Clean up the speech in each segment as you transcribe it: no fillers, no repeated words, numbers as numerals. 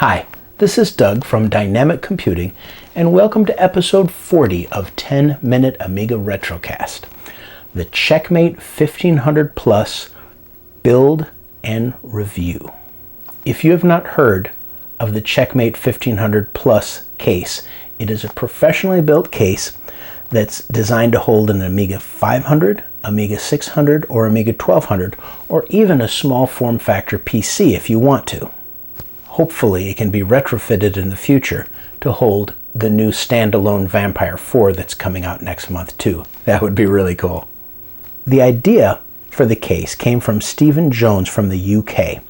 Hi, this is Doug from Dynamic Computing, and welcome to episode 40 of 10-Minute Amiga Retrocast, the Checkmate 1500 Plus Build and Review. If you have not heard of the Checkmate 1500 Plus case, it is a professionally built case that's designed to hold an Amiga 500, Amiga 600, or Amiga 1200, or even a small form factor PC if you want to. Hopefully it can be retrofitted in the future to hold the new standalone Vampire 4 that's coming out next month too. That would be really cool. The idea for the case came from Stephen Jones from the UK.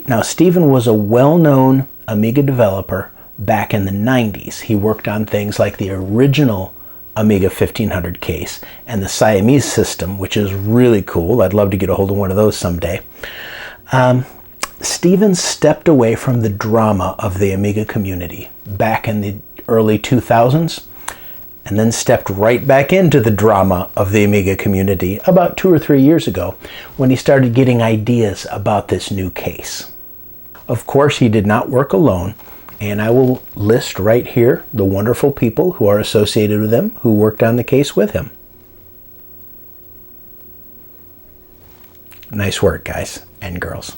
Now Stephen was a well-known Amiga developer back in the 90s. He worked on things like the original Amiga 1500 case and the Siamese system, which is really cool. I'd love to get a hold of one of those someday. Stephen stepped away from the drama of the Amiga community back in the early 2000s and then stepped right back into the drama of the Amiga community about 2 or 3 years ago when he started getting ideas about this new case. Of course, he did not work alone, and I will list right here the wonderful people who are associated with him who worked on the case with him. Nice work, guys and girls.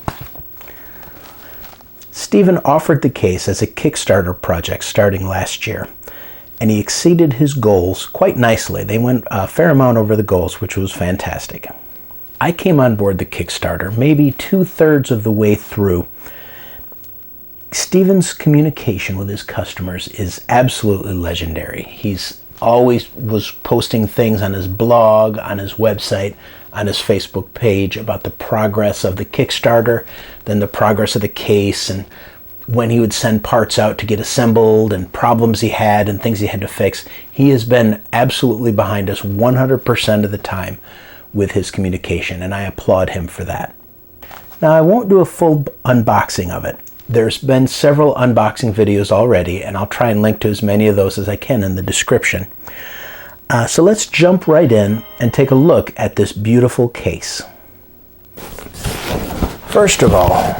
Stephen offered the case as a Kickstarter project starting last year, and he exceeded his goals quite nicely. They went a fair amount over the goals, which was fantastic. I came on board the Kickstarter maybe 2/3 of the way through. Stephen's communication with his customers is absolutely legendary. He's always was posting things on his blog, on his website, on his Facebook page about the progress of the Kickstarter, then the progress of the case, and when he would send parts out to get assembled and problems he had and things he had to fix. He has been absolutely behind us 100% of the time with his communication, and I applaud him for that. Now, I won't do a full unboxing of it. There's been several unboxing videos already, and I'll try and link to as many of those as I can in the description. So let's jump right in and take a look at this beautiful case. First of all,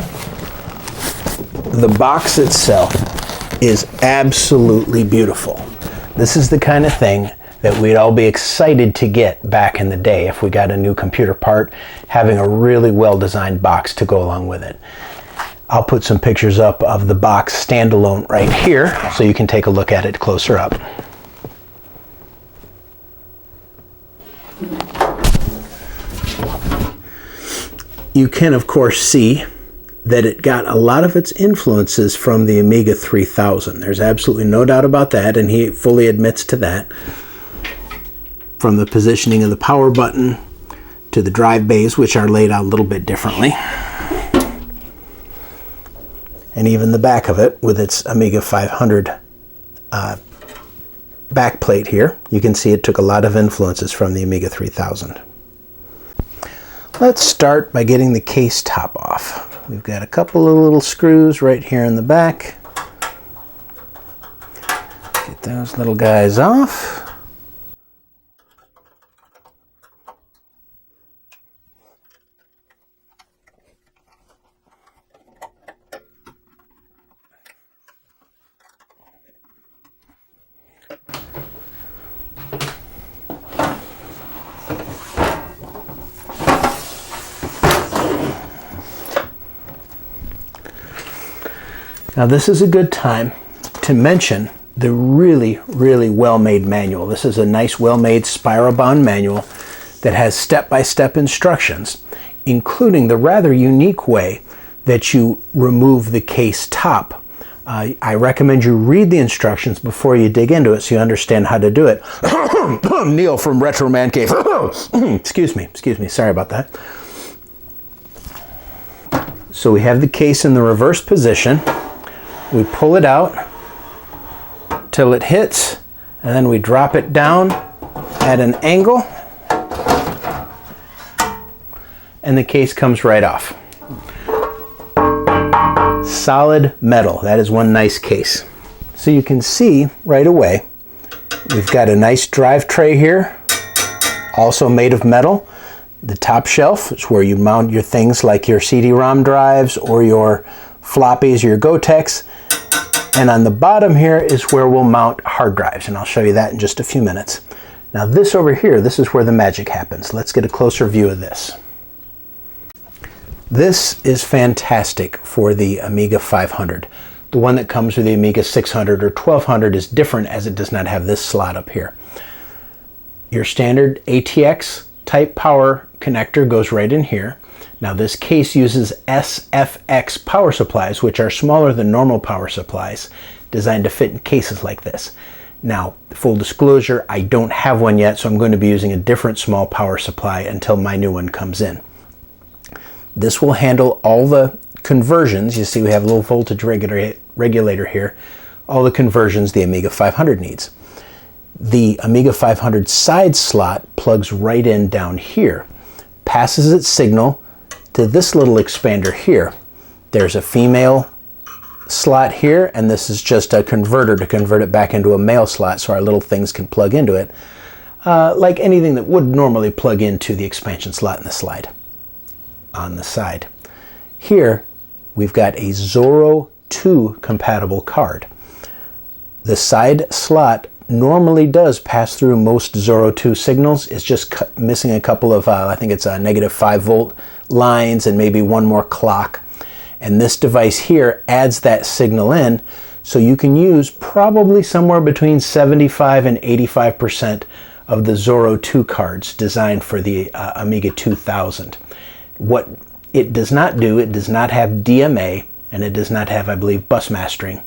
the box itself is absolutely beautiful. This is the kind of thing that we'd all be excited to get back in the day if we got a new computer part, having a really well-designed box to go along with it. I'll put some pictures up of the box standalone right here so you can take a look at it closer up. You can, of course, see that it got a lot of its influences from the Amiga 3000. There's absolutely no doubt about that, and he fully admits to that. From the positioning of the power button to the drive bays, which are laid out a little bit differently. And even the back of it with its Amiga 500 backplate here. You can see it took a lot of influences from the Amiga 3000. Let's start by getting the case top off. We've got a couple of little screws right here in the back. Get those little guys off. Now this is a good time to mention the really, really well-made manual. This is a nice, well-made spiral bound manual that has step-by-step instructions, including the rather unique way that you remove the case top. I recommend you read the instructions before you dig into it so you understand how to do it. Neil from Retro Man Cave. Excuse me, sorry about that. So we have the case in the reverse position. We pull it out till it hits, and then we drop it down at an angle, and the case comes right off. Solid metal. That is one nice case. So you can see right away, we've got a nice drive tray here, also made of metal. The top shelf is where you mount your things like your CD-ROM drives or your Floppies are your Goteks. And on the bottom here is where we'll mount hard drives, and I'll show you that in just a few minutes. Now this over here, this is where the magic happens. Let's get a closer view of this. This is fantastic for the Amiga 500. The one that comes with the Amiga 600 or 1200 is different, as it does not have this slot up here. Your standard ATX type power connector goes right in here. Now this case uses SFX power supplies, which are smaller than normal power supplies, designed to fit in cases like this. Now, full disclosure, I don't have one yet, so I'm going to be using a different small power supply until my new one comes in. This will handle all the conversions. You see we have a little voltage regulator here. All the conversions the Amiga 500 needs. The Amiga 500 side slot plugs right in down here, passes its signal to this little expander here. There's a female slot here, and this is just a converter to convert it back into a male slot so our little things can plug into it, like anything that would normally plug into the expansion slot in the slide on the side. Here we've got a Zorro 2 compatible card. The side slot normally does pass through most Zorro 2 signals. It's just missing a couple of, I think it's a -5 volt lines and maybe one more clock. And this device here adds that signal in, so you can use probably somewhere between 75 and 85% of the Zorro 2 cards designed for the Amiga 2000. What it does not do, it does not have DMA, and it does not have, I believe, bus mastering,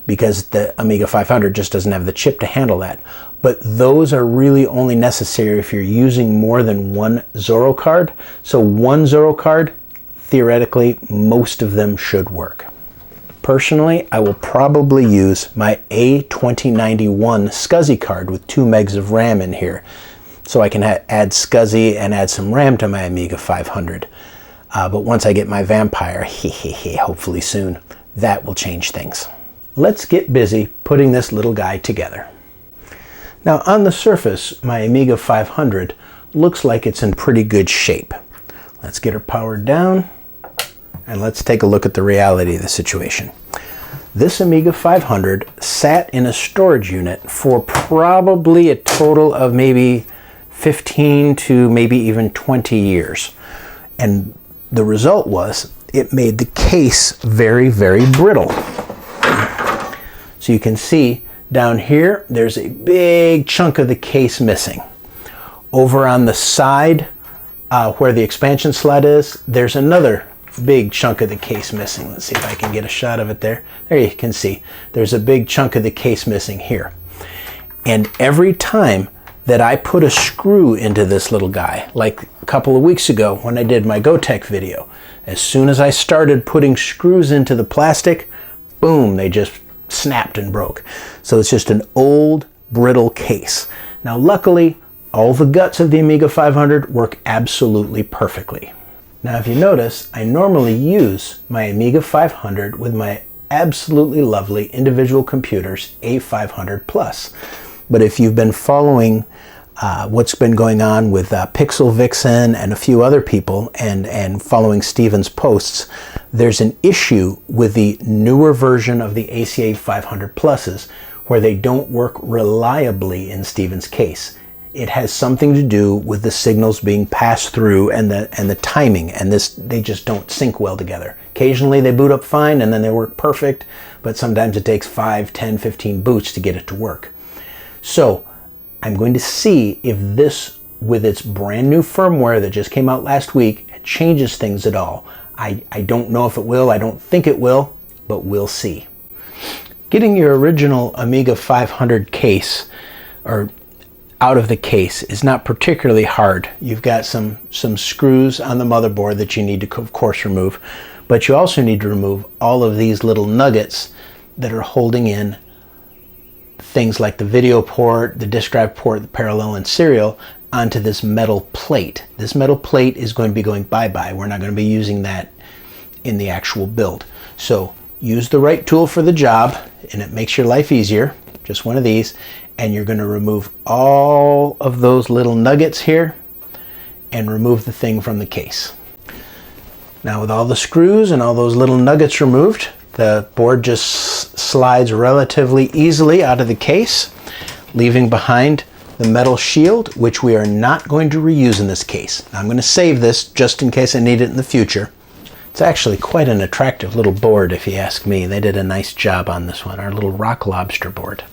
because the Amiga 500 just doesn't have the chip to handle that. But those are really only necessary if you're using more than one Zorro card. So one Zorro card, theoretically, most of them should work. Personally, I will probably use my A2091 SCSI card with 2 megs of RAM in here, so I can add SCSI and add some RAM to my Amiga 500. But once I get my Vampire, hopefully soon, that will change things. Let's get busy putting this little guy together. Now on the surface, my Amiga 500 looks like it's in pretty good shape. Let's get her powered down and let's take a look at the reality of the situation. This Amiga 500 sat in a storage unit for probably a total of maybe 15 to maybe even 20 years. And the result was it made the case very, very brittle. So you can see down here, there's a big chunk of the case missing. Over on the side, where the expansion slot is, there's another big chunk of the case missing. Let's see if I can get a shot of it there. There you can see, there's a big chunk of the case missing here. And every time that I put a screw into this little guy, like a couple of weeks ago when I did my Gotek video, as soon as I started putting screws into the plastic, boom, they just snapped and broke. So it's just an old, brittle case. Now luckily, all the guts of the Amiga 500 work absolutely perfectly. Now if you notice, I normally use my Amiga 500 with my absolutely lovely individual computers A500 Plus. But if you've been following what's been going on with Pixel Vixen and a few other people, and following Stephen's posts, there's an issue with the newer version of the ACA 500 Pluses where they don't work reliably in Stephen's case. It has something to do with the signals being passed through and the timing, and they just don't sync well together. Occasionally they boot up fine and then they work perfect, but sometimes it takes 5, 10, 15 boots to get it to work. So I'm going to see if this, with its brand new firmware that just came out last week, changes things at all. I don't know if it will, I don't think it will, but we'll see. Getting your original Amiga 500 case, or out of the case, is not particularly hard. You've got some screws on the motherboard that you need to, of course, remove, but you also need to remove all of these little nuggets that are holding in things like the video port, the disk drive port, the parallel and serial onto this metal plate. This metal plate is going to be going bye-bye. We're not going to be using that in the actual build. So use the right tool for the job, and it makes your life easier. Just one of these, and you're going to remove all of those little nuggets here and remove the thing from the case. Now with all the screws and all those little nuggets removed, the board just slides relatively easily out of the case, leaving behind the metal shield, which we are not going to reuse in this case. Now, I'm going to save this just in case I need it in the future. It's actually quite an attractive little board if you ask me. They did a nice job on this one, our little rock lobster board.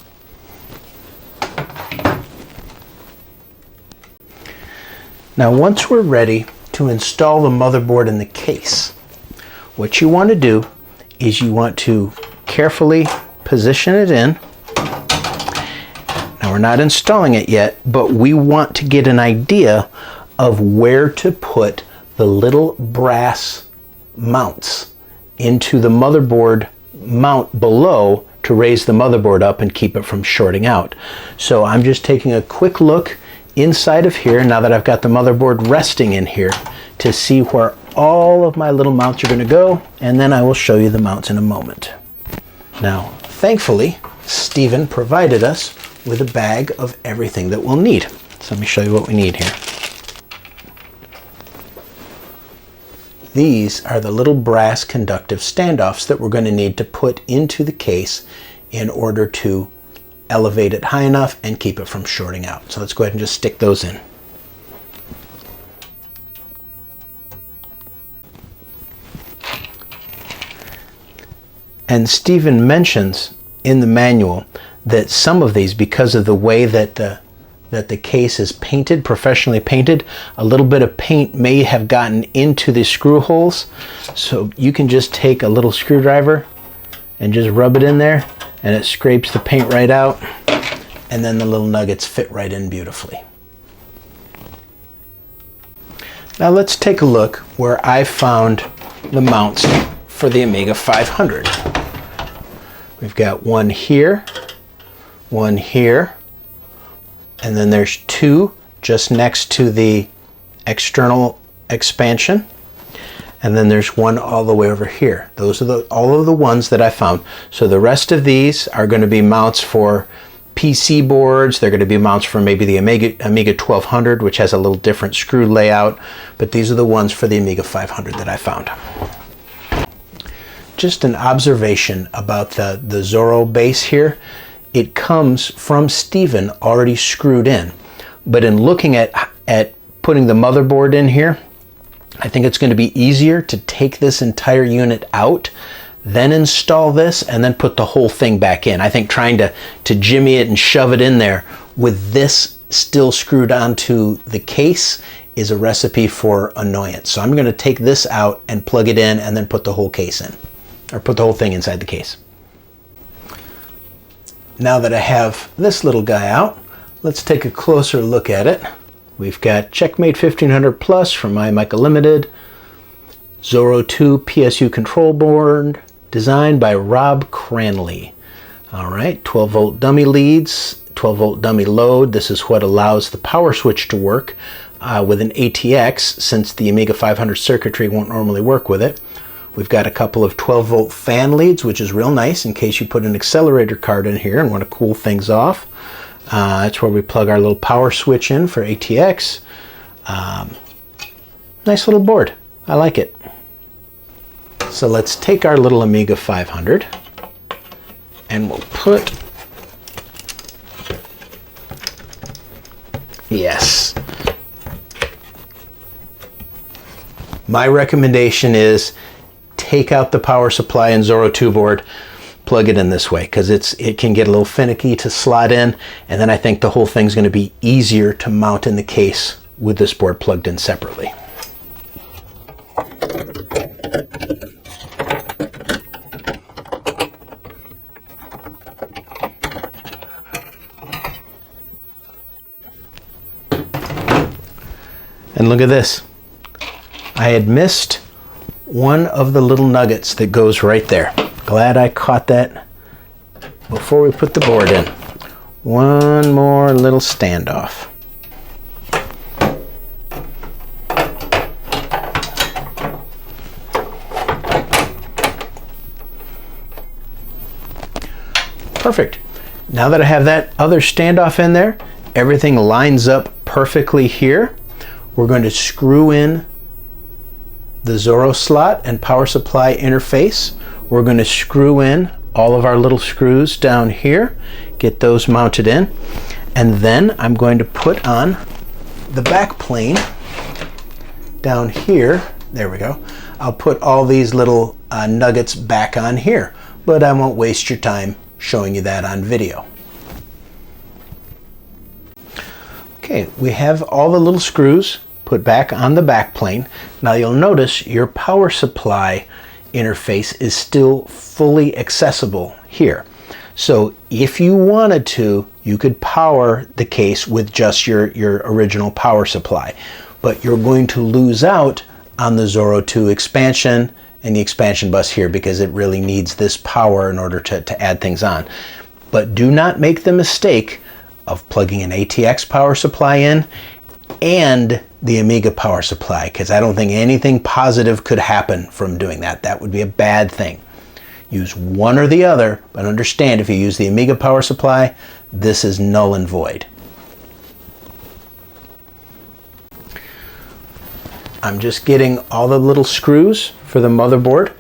Now once we're ready to install the motherboard in the case, what you want to do is you want to carefully position it in. Now we're not installing it yet, but we want to get an idea of where to put the little brass mounts into the motherboard mount below to raise the motherboard up and keep it from shorting out. So I'm just taking a quick look inside of here now that I've got the motherboard resting in here to see where all of my little mounts are going to go, and then I will show you the mounts in a moment. Now, thankfully, Stephen provided us with a bag of everything that we'll need. So let me show you what we need here. These are the little brass conductive standoffs that we're going to need to put into the case in order to elevate it high enough and keep it from shorting out. So let's go ahead and just stick those in. And Stephen mentions in the manual that some of these, because of the way that the case is painted, professionally painted, a little bit of paint may have gotten into the screw holes. So you can just take a little screwdriver and just rub it in there, and it scrapes the paint right out, and then the little nuggets fit right in beautifully. Now let's take a look where I found the mounts for the Amiga 500. We've got one here, and then there's two just next to the external expansion, and then there's one all the way over here. Those are all of the ones that I found. So the rest of these are going to be mounts for PC boards. They're going to be mounts for maybe the Amiga 1200, which has a little different screw layout, but these are the ones for the Amiga 500 that I found. Just an observation about the Zorro base here. It comes from Stephen already screwed in, but in looking at putting the motherboard in here, I think it's going to be easier to take this entire unit out, then install this, and then put the whole thing back in. I think trying to jimmy it and shove it in there with this still screwed onto the case is a recipe for annoyance. So I'm going to take this out and plug it in and then put the whole case in, or put the whole thing inside the case. Now that I have this little guy out, let's take a closer look at it. We've got Checkmate 1500 Plus from iMica Ltd, Zorro 2 PSU control board, designed by Rob Cranley. All right, 12 volt dummy leads, 12 volt dummy load. This is what allows the power switch to work with an ATX, since the Amiga 500 circuitry won't normally work with it. We've got a couple of 12 volt fan leads, which is real nice in case you put an accelerator card in here and want to cool things off. That's where we plug our little power switch in for ATX. Nice little board. I like it. So let's take our little Amiga 500 and we'll put, yes. My recommendation is take out the power supply in Zorro 2 board, plug it in this way, because it can get a little finicky to slot in, and then I think the whole thing's going to be easier to mount in the case with this board plugged in separately. And look at this. I had missed one of the little nuggets that goes right there. Glad I caught that before we put the board in. One more little standoff. Perfect. Now that I have that other standoff in there, everything lines up perfectly here. We're going to screw in the Zorro slot and power supply interface. We're going to screw in all of our little screws down here, get those mounted in, and then I'm going to put on the back plane down here. There we go. I'll put all these little nuggets back on here, but I won't waste your time showing you that on video. Okay, we have all the little screws put back on the back plane. Now you'll notice your power supply interface is still fully accessible here. So if you wanted to, you could power the case with just your original power supply, but you're going to lose out on the Zorro 2 expansion and the expansion bus here because it really needs this power in order to add things on. But do not make the mistake of plugging an ATX power supply in and the Amiga power supply, because I don't think anything positive could happen from doing that. That would be a bad thing. Use one or the other, but understand if you use the Amiga power supply, this is null and void. I'm just getting all the little screws for the motherboard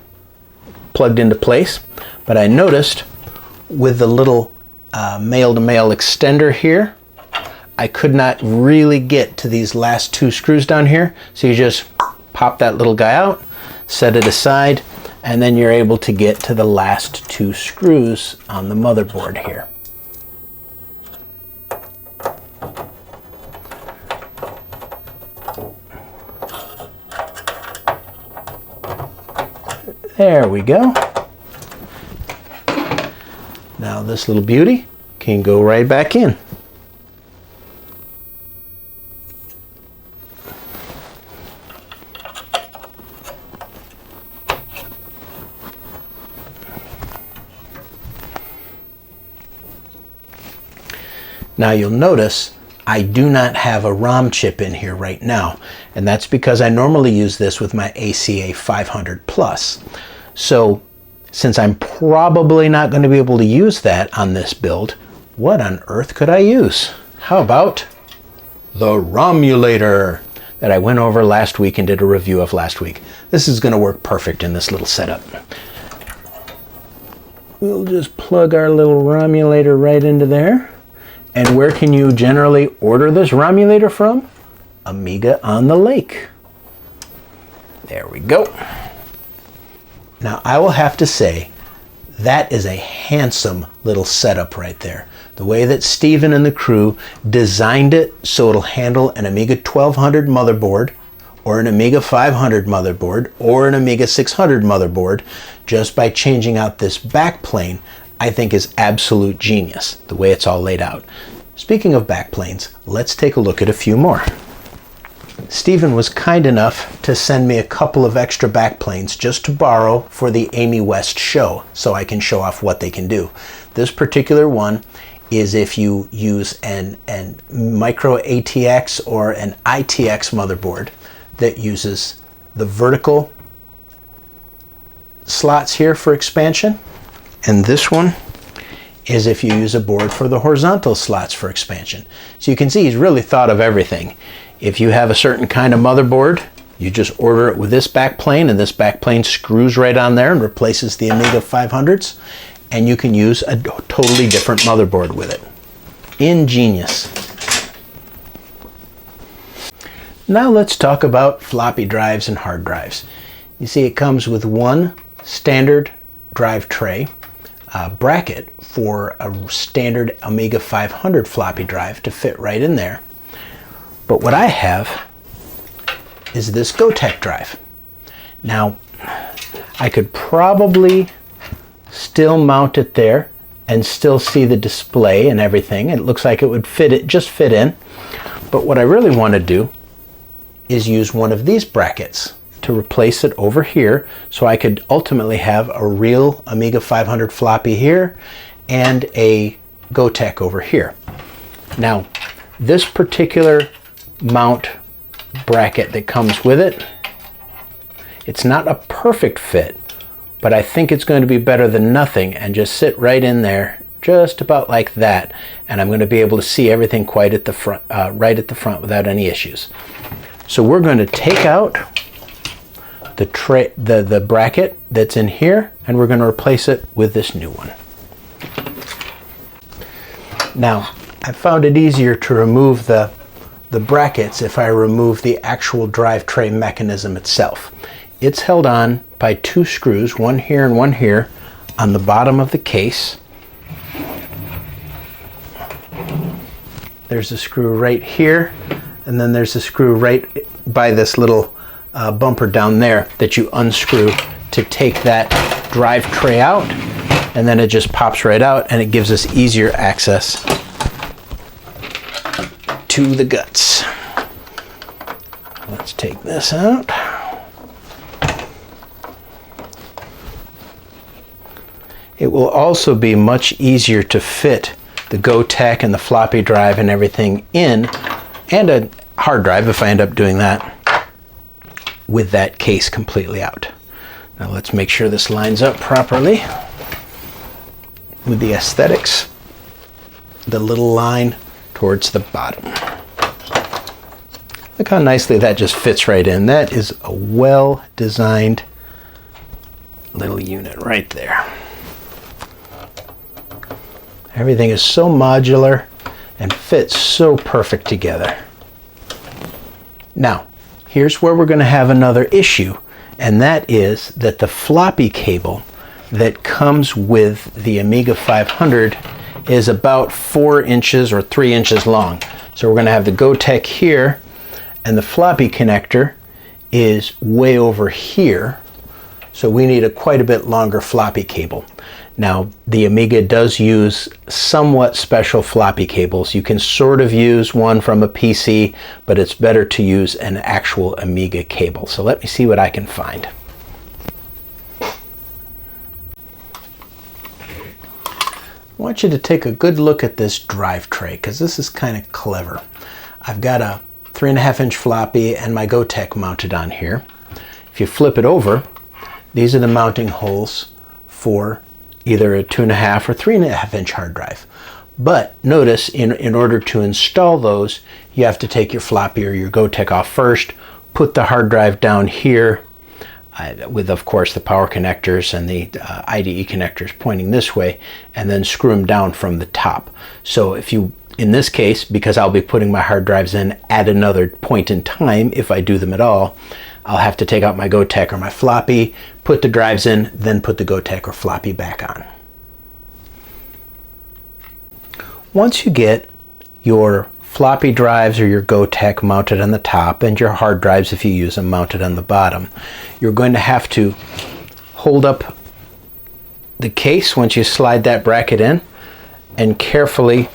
plugged into place, but I noticed with the little male-to-male extender here, I could not really get to these last two screws down here. So you just pop that little guy out, set it aside, and then you're able to get to the last two screws on the motherboard here. There we go. Now this little beauty can go right back in. Now you'll notice I do not have a ROM chip in here right now, and that's because I normally use this with my ACA 500 Plus. So since I'm probably not going to be able to use that on this build, what on earth could I use? How about the Romulator that I went over last week and did a review of last week? This is going to work perfect in this little setup. We'll just plug our little Romulator right into there. And where can you generally order this Romulator from? Amiga on the Lake. There we go. Now I will have to say, that is a handsome little setup right there. The way that Stephen and the crew designed it so it'll handle an Amiga 1200 motherboard, or an Amiga 500 motherboard, or an Amiga 600 motherboard, just by changing out this back plane, I think is absolute genius, the way it's all laid out. Speaking of backplanes, let's take a look at a few more. Stephen was kind enough to send me a couple of extra backplanes just to borrow for the Amy West show, so I can show off what they can do. This particular one is if you use an micro ATX or an ITX motherboard that uses the vertical slots here for expansion, and this one is if you use a board for the horizontal slots for expansion. So you can see he's really thought of everything. If you have a certain kind of motherboard, you just order it with this back plane, and this back plane screws right on there and replaces the Amiga 500s, and you can use a totally different motherboard with it. Ingenious. Now let's talk about floppy drives and hard drives. You see it comes with one standard drive tray bracket for a standard Amiga 500 floppy drive to fit right in there. But what I have is this Gotek drive. Now, I could probably still mount it there and still see the display and everything. It looks like it would just fit in. But what I really want to do is use one of these brackets to replace it over here, so I could ultimately have a real Amiga 500 floppy here and a Gotek over here. Now, this particular mount bracket that comes with it, it's not a perfect fit, but I think it's going to be better than nothing and just sit right in there, just about like that, and I'm going to be able to see everything quite at the front, right at the front without any issues. So we're going to take out the bracket that's in here, and we're going to replace it with this new one. Now, I found it easier to remove the brackets if I remove the actual drive tray mechanism itself. It's held on by two screws, one here and one here, on the bottom of the case. There's a screw right here, and then there's a screw right by this little bumper down there that you unscrew to take that drive tray out, and then it just pops right out and it gives us easier access to the guts. Let's take this out. It will also be much easier to fit the Gotek and the floppy drive and everything in, and a hard drive if I end up doing that, with that case completely out. Now let's make sure this lines up properly with the aesthetics, the little line towards the bottom. Look how nicely that just fits right in. That is a well-designed little unit right there. Everything is so modular and fits so perfect together. Now, here's where we're going to have another issue, and that is that the floppy cable that comes with the Amiga 500 is about 4 inches or 3 inches long. So we're going to have the Gotek here, and the floppy connector is way over here. So we need quite a bit longer floppy cable. Now, the Amiga does use somewhat special floppy cables. You can sort of use one from a PC, but it's better to use an actual Amiga cable. So let me see what I can find. I want you to take a good look at this drive tray, because this is kind of clever. I've got a 3.5-inch floppy and my Gotek mounted on here. If you flip it over, these are the mounting holes for either a 2.5 or 3.5-inch hard drive. But notice, in order to install those, you have to take your floppy or your Gotek off first, put the hard drive down here, with of course the power connectors and the IDE connectors pointing this way, and then screw them down from the top. So if you, in this case, because I'll be putting my hard drives in at another point in time, if I do them at all, I'll have to take out my Gotek or my floppy, put the drives in, then put the Gotek or floppy back on. Once you get your floppy drives or your Gotek mounted on the top, and your hard drives, if you use them, mounted on the bottom, you're going to have to hold up the case once you slide that bracket in, and carefully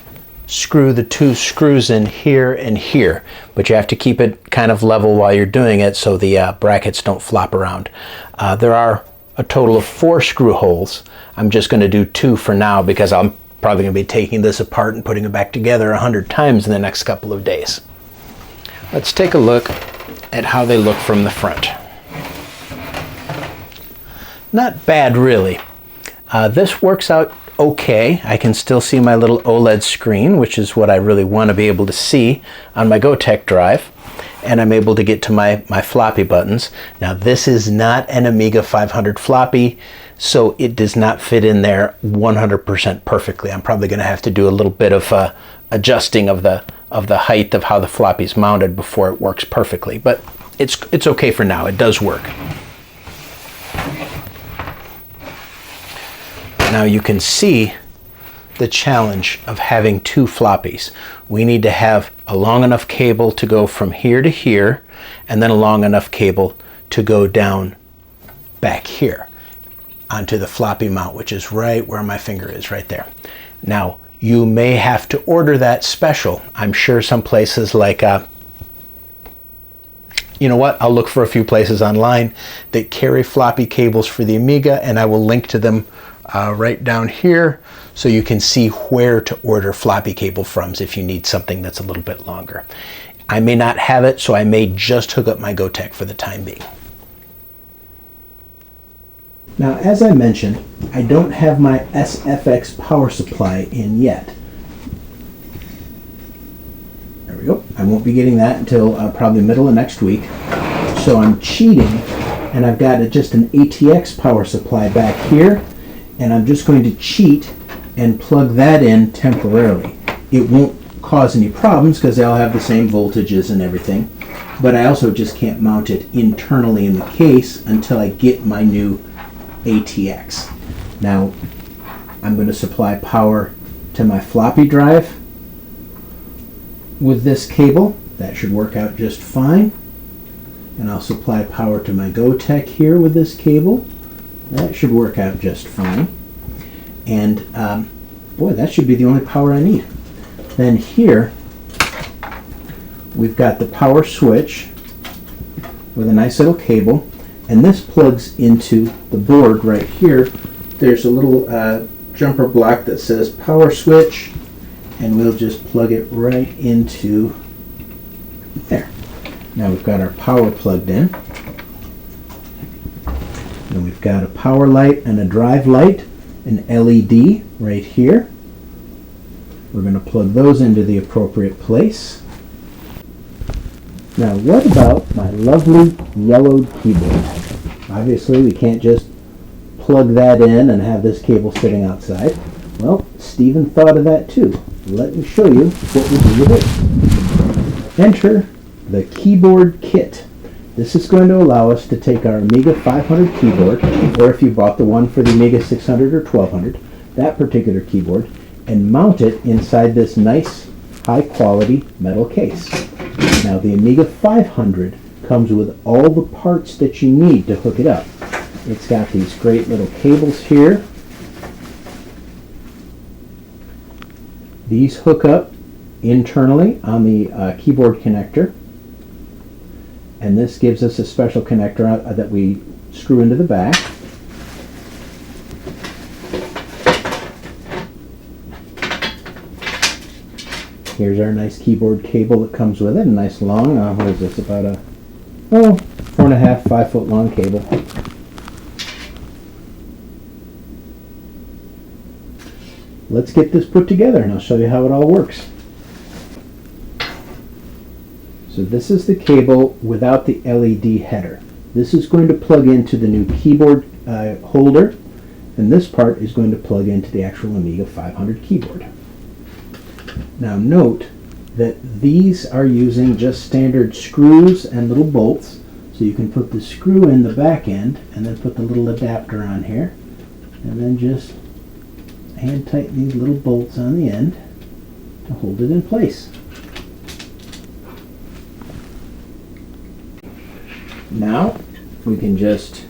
screw the two screws in here and here, but you have to keep it kind of level while you're doing it so the brackets don't flop around. There are a total of 4 screw holes. I'm just going to do 2 for now because I'm probably going to be taking this apart and putting it back together 100 times in the next couple of days. Let's take a look at how they look from the front. Not bad, really. This works out okay. I can still see my little OLED screen, which is what I really want to be able to see on my Gotek drive, and I'm able to get to my floppy buttons. Now, this is not an Amiga 500 floppy, so it does not fit in there 100% perfectly. I'm probably going to have to do a little bit of adjusting of the height of how the floppy is mounted before it works perfectly, but it's okay for now. It does work. Now you can see the challenge of having 2 floppies. We need to have a long enough cable to go from here to here, and then a long enough cable to go down back here onto the floppy mount, which is right where my finger is, right there. Now, you may have to order that special. I'm sure some places like, you know what, I'll look for a few places online that carry floppy cables for the Amiga, and I will link to them right down here so you can see where to order floppy cable from if you need something that's a little bit longer. I may not have it, so I may just hook up my Gotek for the time being. Now, as I mentioned, I don't have my SFX power supply in yet. There we go. I won't be getting that until probably middle of next week. So I'm cheating and I've got just an ATX power supply back here, and I'm just going to cheat and plug that in temporarily. It won't cause any problems because they'll have the same voltages and everything, but I also just can't mount it internally in the case until I get my new ATX. Now I'm going to supply power to my floppy drive with this cable. That should work out just fine. And I'll supply power to my Gotek here with this cable. That should work out just fine. And boy, that should be the only power I need. Then here we've got the power switch with a nice little cable, and this plugs into the board right here. There's a little jumper block that says power switch, and we'll just plug it right into there. Now we've got our power plugged in, and we've got a power light and a drive light, an LED right here. We're going to plug those into the appropriate place. Now what about my lovely yellowed keyboard? Obviously we can't just plug that in and have this cable sitting outside. Well, Stephen thought of that too. Let me show you what we do with it. Enter the keyboard kit. This is going to allow us to take our Amiga 500 keyboard, or if you bought the one for the Amiga 600 or 1200, that particular keyboard, and mount it inside this nice high quality metal case. Now the Amiga 500 comes with all the parts that you need to hook it up. It's got these great little cables here. These hook up internally on the keyboard connector, and this gives us a special connector that we screw into the back. Here's our nice keyboard cable that comes with it, a nice long, what is this, about a 4.5, 5 foot long cable. Let's get this put together and I'll show you how it all works. So this is the cable without the LED header. This is going to plug into the new keyboard holder, and this part is going to plug into the actual Amiga 500 keyboard. Now note that these are using just standard screws and little bolts, so you can put the screw in the back end and then put the little adapter on here, and then just hand tighten these little bolts on the end to hold it in place. Now we can just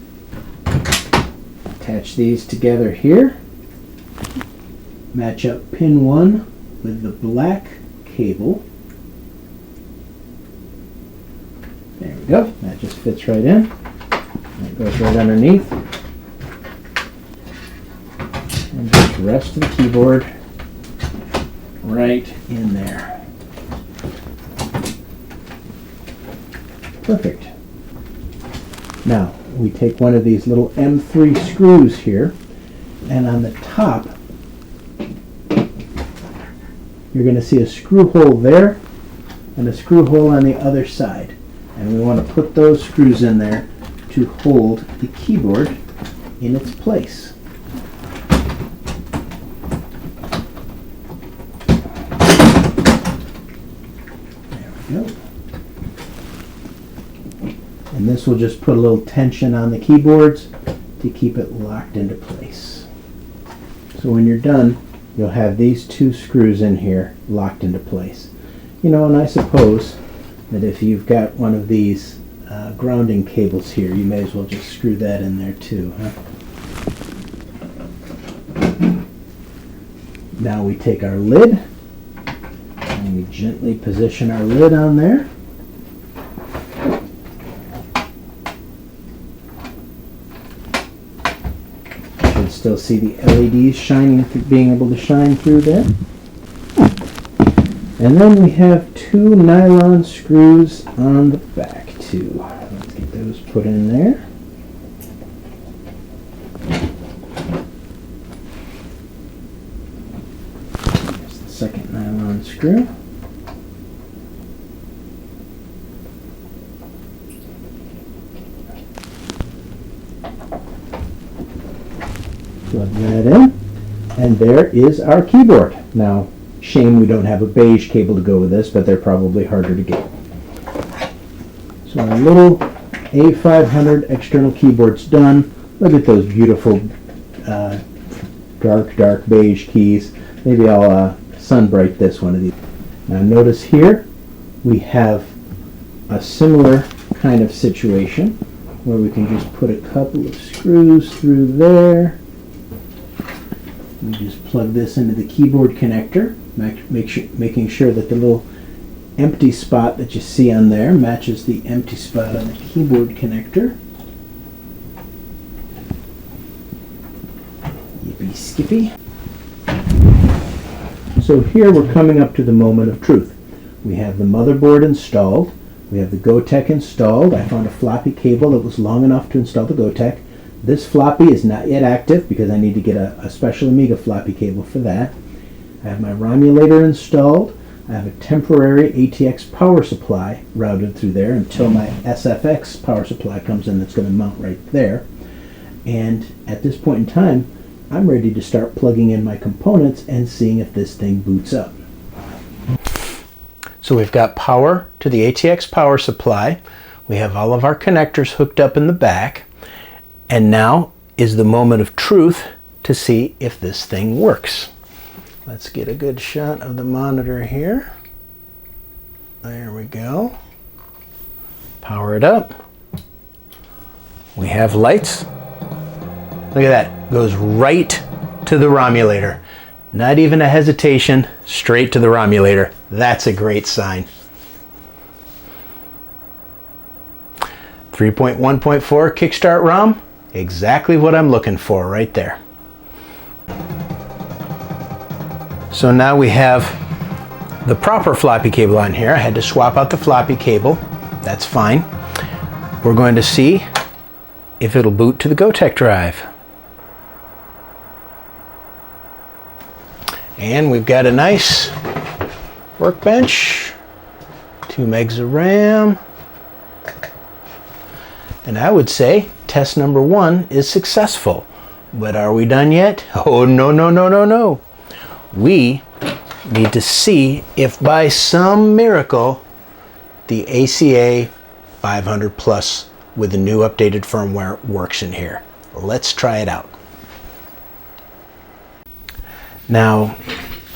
attach these together here, match up pin 1 with the black cable. There we go, that just fits right in. That goes right underneath. And just rest the keyboard right in there. Perfect. Now we take one of these little M3 screws here, and on the top you're going to see a screw hole there and a screw hole on the other side, and we want to put those screws in there to hold the keyboard in its place. There we go. And this will just put a little tension on the keyboards to keep it locked into place. So when you're done, you'll have these two screws in here locked into place. You know, and I suppose that if you've got one of these grounding cables here, you may as well just screw that in there too, huh? Now we take our lid and we gently position our lid on there. Still see the LEDs shining, being able to shine through there. And then we have two nylon screws on the back too. Let's get those put in there. There's the second nylon screw. that in. And there is our keyboard. Now, shame we don't have a beige cable to go with this, but they're probably harder to get. So our little A500 external keyboard's done. Look at those beautiful dark beige keys. Maybe I'll sunbright this one of these. Now notice here we have a similar kind of situation where we can just put a couple of screws through there. We just plug this into the keyboard connector, making sure that the little empty spot that you see on there matches the empty spot on the keyboard connector. Yippee skippy. So here we're coming up to the moment of truth. We have the motherboard installed. We have the Gotek installed. I found a floppy cable that was long enough to install the Gotek. This floppy is not yet active because I need to get a special Amiga floppy cable for that. I have my Romulator installed. I have a temporary ATX power supply routed through there until my SFX power supply comes in that's going to mount right there. And at this point in time, I'm ready to start plugging in my components and seeing if this thing boots up. So we've got power to the ATX power supply. We have all of our connectors hooked up in the back. And now is the moment of truth to see if this thing works. Let's get a good shot of the monitor here. There we go. Power it up. We have lights. Look at that. Goes right to the Romulator. Not even a hesitation, straight to the Romulator. That's a great sign. 3.1.4 Kickstart ROM. Exactly what I'm looking for right there. So now we have the proper floppy cable on here. I had to swap out the floppy cable. That's fine. We're going to see if it'll boot to the Gotek drive. And we've got a nice workbench, 2 megs of RAM. And I would say test number 1 is successful. But are we done yet? Oh, no. We need to see if by some miracle the ACA 500 Plus with the new updated firmware works in here. Let's try it out. Now,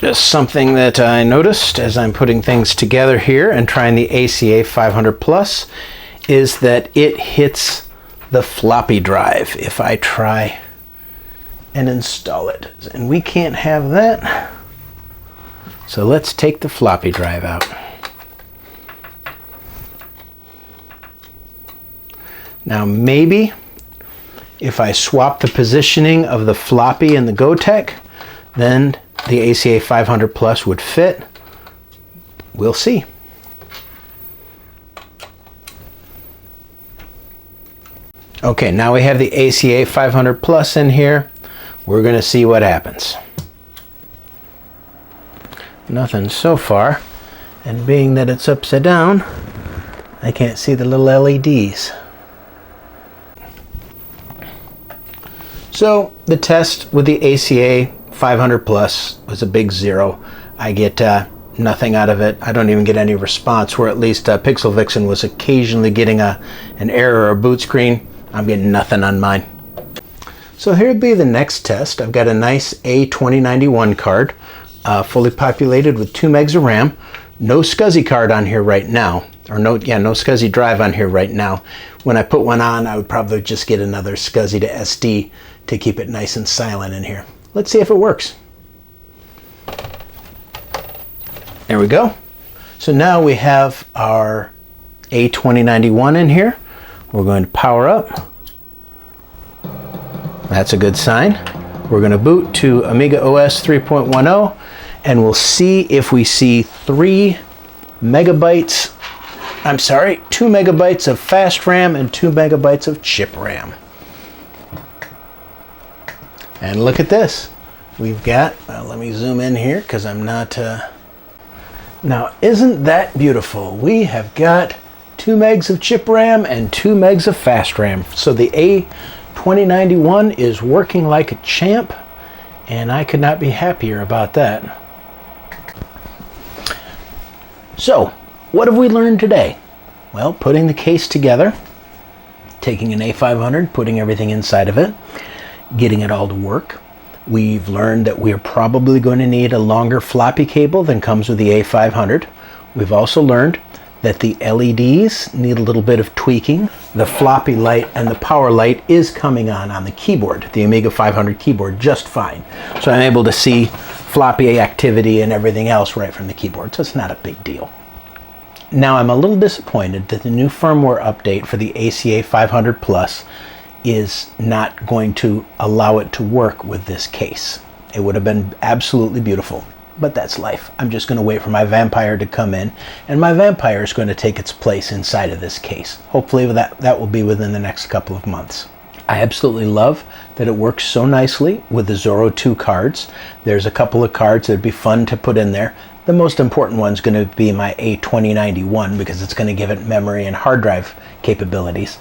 just something that I noticed as I'm putting things together here and trying the ACA 500 Plus is that it hits the floppy drive if I try and install it. And we can't have that. So let's take the floppy drive out. Now maybe if I swap the positioning of the floppy and the Gotek, then the ACA 500 Plus would fit. We'll see. Okay, now we have the ACA 500 Plus in here. We're going to see what happens. Nothing so far. And being that it's upside down, I can't see the little LEDs. So the test with the ACA 500 Plus was a big 0. I get nothing out of it. I don't even get any response, where at least Pixel Vixen was occasionally getting an error or a boot screen. I'm getting nothing on mine. So here would be the next test. I've got a nice A2091 card, fully populated with 2 megs of RAM. No SCSI card on here right now, or no SCSI drive on here right now. When I put one on, I would probably just get another SCSI to SD to keep it nice and silent in here. Let's see if it works. There we go. So now we have our A2091 in here. We're going to power up. That's a good sign. We're going to boot to Amiga OS 3.10 and we'll see if we see 2 megabytes of fast RAM and 2 megabytes of chip RAM. And look at this. We've got, let me zoom in here because I'm not, now isn't that beautiful? We have got 2 megs of chip RAM and 2 megs of fast RAM. So the A2091 is working like a champ, and I could not be happier about that. So, what have we learned today? Well, putting the case together, taking an A500, putting everything inside of it, getting it all to work. We've learned that we are probably going to need a longer floppy cable than comes with the A500. We've also learned that the LEDs need a little bit of tweaking. The floppy light and the power light is coming on the keyboard, the Amiga 500 keyboard, just fine. So I'm able to see floppy activity and everything else right from the keyboard, so it's not a big deal. Now I'm a little disappointed that the new firmware update for the ACA 500 Plus is not going to allow it to work with this case. It would have been absolutely beautiful, but that's life. I'm just going to wait for my Vampire to come in, and my Vampire is going to take its place inside of this case. Hopefully that will be within the next couple of months. I absolutely love that it works so nicely with the Zorro 2 cards. There's a couple of cards that would be fun to put in there. The most important one's going to be my A2091 because it's going to give it memory and hard drive capabilities.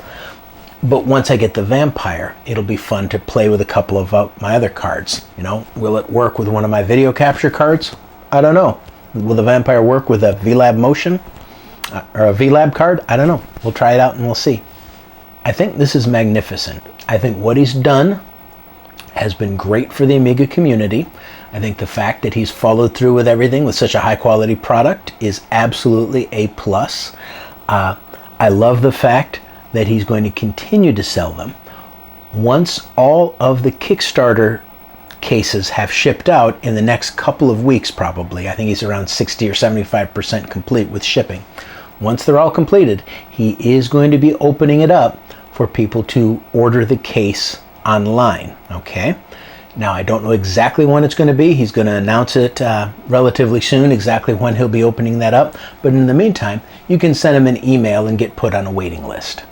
But once I get the Vampire, it'll be fun to play with a couple of my other cards. You know, will it work with one of my video capture cards? I don't know. Will the Vampire work with a VLab Motion or a VLab card? I don't know. We'll try it out and we'll see. I think this is magnificent. I think what he's done has been great for the Amiga community. I think the fact that he's followed through with everything with such a high quality product is absolutely a plus. I love the fact that he's going to continue to sell them. Once all of the Kickstarter cases have shipped out in the next couple of weeks probably, I think he's around 60 or 75% complete with shipping. Once they're all completed, he is going to be opening it up for people to order the case online, okay? Now, I don't know exactly when it's going to be. He's going to announce it relatively soon, exactly when he'll be opening that up. But in the meantime, you can send him an email and get put on a waiting list.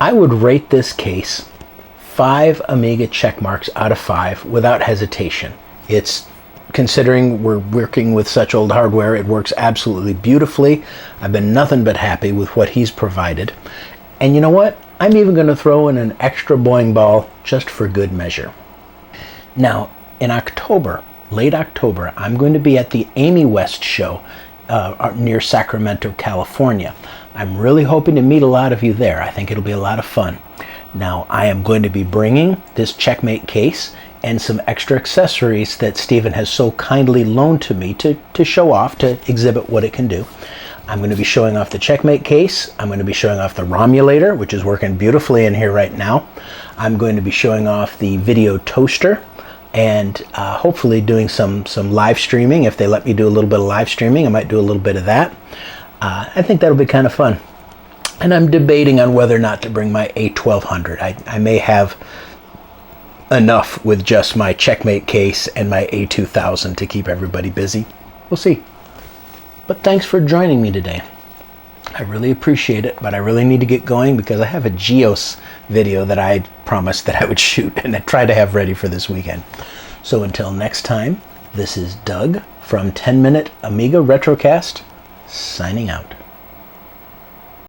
I would rate this case 5 Amiga check marks out of 5 without hesitation. It's, considering we're working with such old hardware, it works absolutely beautifully. I've been nothing but happy with what he's provided. And you know what? I'm even going to throw in an extra boing ball just for good measure. Now, in October, late October, I'm going to be at the Amy West show near Sacramento, California. I'm really hoping to meet a lot of you there. I think it'll be a lot of fun. Now, I am going to be bringing this Checkmate case and some extra accessories that Stephen has so kindly loaned to me to show off, to exhibit what it can do. I'm going to be showing off the Checkmate case. I'm going to be showing off the Romulator, which is working beautifully in here right now. I'm going to be showing off the video toaster and hopefully doing some live streaming. If they let me do a little bit of live streaming, I might do a little bit of that. I think that'll be kind of fun. And I'm debating on whether or not to bring my A1200. I may have enough with just my Checkmate case and my A2000 to keep everybody busy. We'll see. But thanks for joining me today. I really appreciate it, but I really need to get going because I have a Geos video that I promised that I would shoot and I try to have ready for this weekend. So until next time, this is Doug from 10 Minute Amiga Retrocast, signing out.